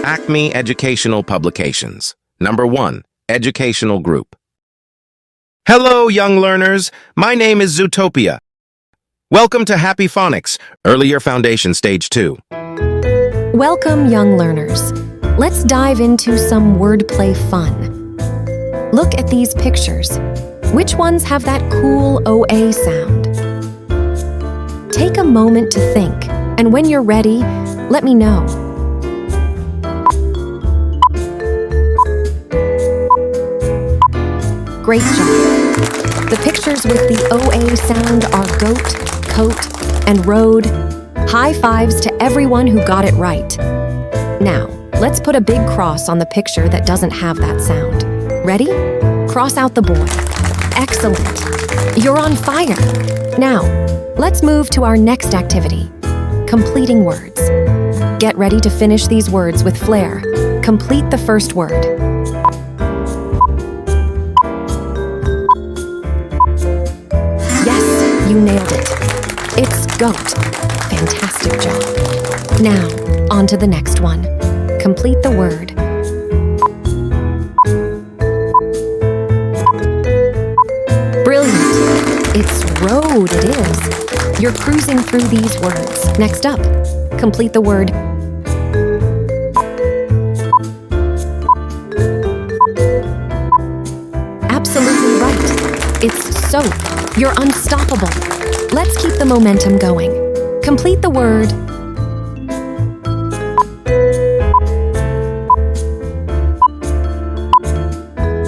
Acme Educational Publications. Number 1. Educational Group. Hello, young learners. My name is Zootopia. Welcome to Happy Phonics, Earlier Foundation Stage 2. Welcome, young learners. Let's dive into some wordplay fun. Look at these pictures. Which ones have that cool OA sound? Take a moment to think, and when you're ready, let me know. Great job. The pictures with the OA sound are goat, coat, and road. High fives to everyone who got it right. Now, let's put a big cross on the picture that doesn't have that sound. Ready? Cross out the boy. Excellent. You're on fire. Now, let's move to our next activity, completing words. Get ready to finish these words with flair. Complete the first word. Yes, you nailed it. It's goat. Fantastic job. Now, on to the next one. Complete the word. Brilliant. It's road, it is. You're cruising through these words. Next up, complete the word. Absolutely right. It's soap. You're unstoppable. Let's keep the momentum going. Complete the word.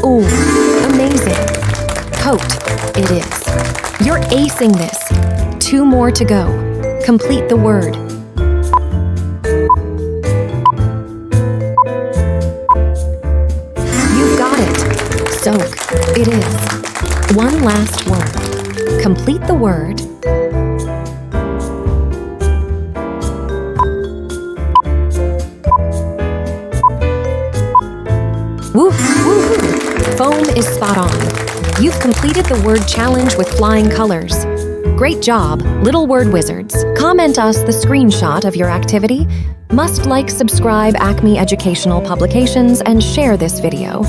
Ooh, amazing. Coat, it is. You're acing this. 2 more to go. Complete the word. You've got it. Soak, it is. 1 last word. Complete the word. Woohoo! Foam is spot on. You've completed the word challenge with flying colors. Great job, little word wizards. Comment us the screenshot of your activity. Must like, subscribe Acme Educational Publications, and share this video.